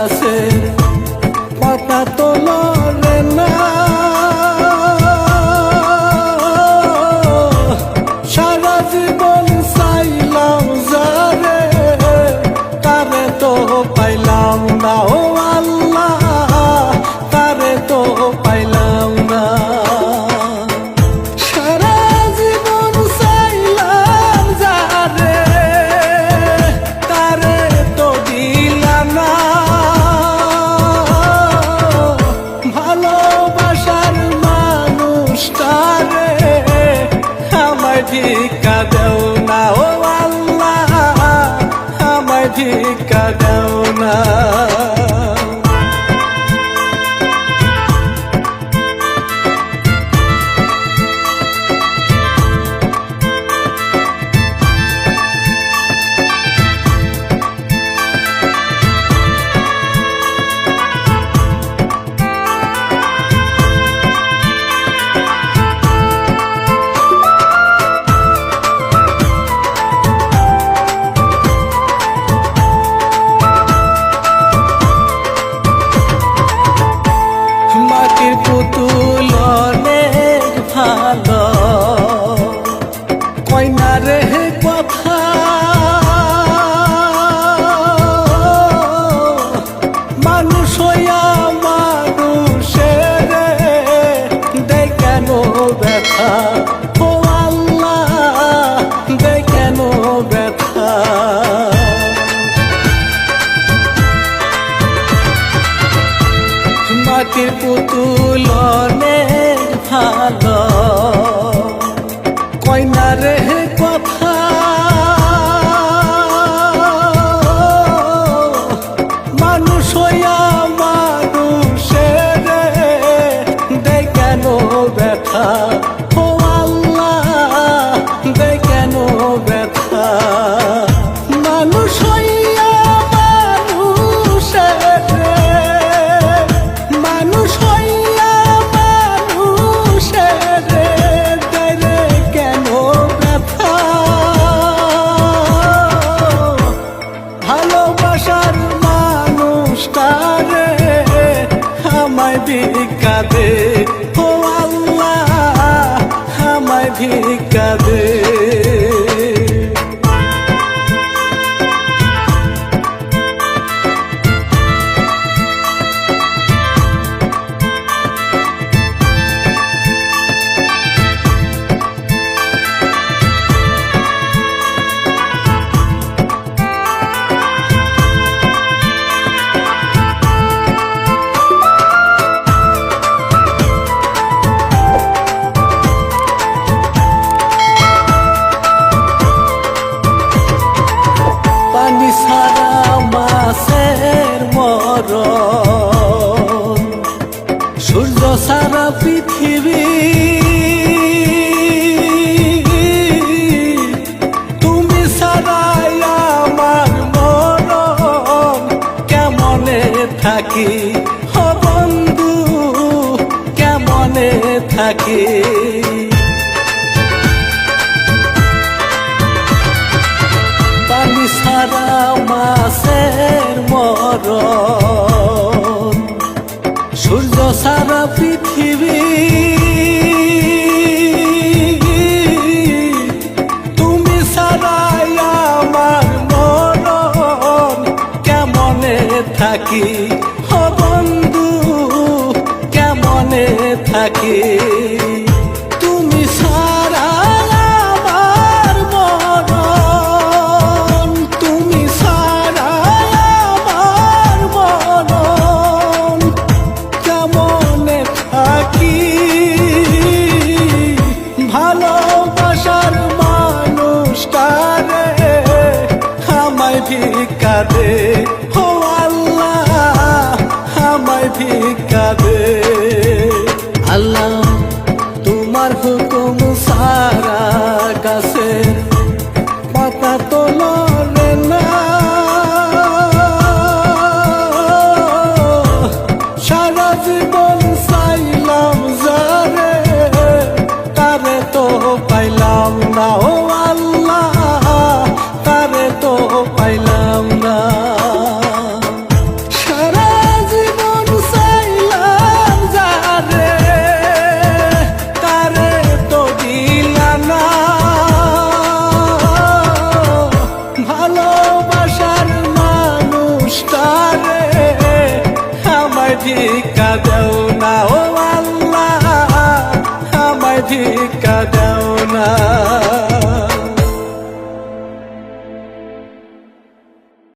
গাছের পাতা তো লড়ে না, সারা জীবন চাইলাম যারে তারে তো পাইলাম না। ও আল্লাহ, তারে তো পাইলাম না। সারা জীবন চাইলাম যারে তারে তো দিলাম না। ভালোবাসার মানুষটারে আমায় ভিক্ষা দেও না। ও আল্লাহ, আমায় ভিক্ষা দেও না। মাটির পুতুল অনেক ভালো, কইনা রে কথা মানুষ হইয়া মানুষের দেয় কেন ব্যথা। ও আল্লাহ, দেয় কেন ব্যথা। মাটির পুতুল অনেক ভালো, কইনা রে কথা মানুষ হইয়া মানুষের দেয় কেন ব্যথা। ও আল্লাহ, দেয় কেন ব্যথা। মানুষ হইয়া মানুষের মানুষ হইয়া মানুষের দেয় কেন ব্যথা। ভালোবাসার মানুষটারে আমায় ভিক্ষা দে। ও আল্লাহ, আমায় ভিক্ষা দে। পানি ছাড়া মাছের মরণ, সূর্য ছাড়া পৃথিবী, তুমি ছাড়াই আমার মরণ কেমনে থাকি। ও বন্ধু, কেমনে থাকি। পানি ছাড়া মাছের মরণ, সূর্য ছাড়া পৃথিবী, তুমি ছাড়াই আমার মরণ কেমনে থাকি। ও বন্ধু, কেমনে থাকি। তুমি ছাড়া আমার মরণ, তুমি ছাড়া আমার মরণ কেমনে থাকি। ভালোবাসার মানুষটারে আমায় ভিক্ষা দে। ও আল্লাহ, আমায় ভিক্ষা দে। আল্লাহ, তোমার হুকুম সারা গাছের পাতা তো লড়ে না, সারা জীবন চাইলাম যারে তারে তো পাইলাম না। ও আল্লাহ, তারে তো পাইলাম না। সারা ভিক্ষা দেও না ও আল্লাহ আমায় ভিক্ষা দেও না।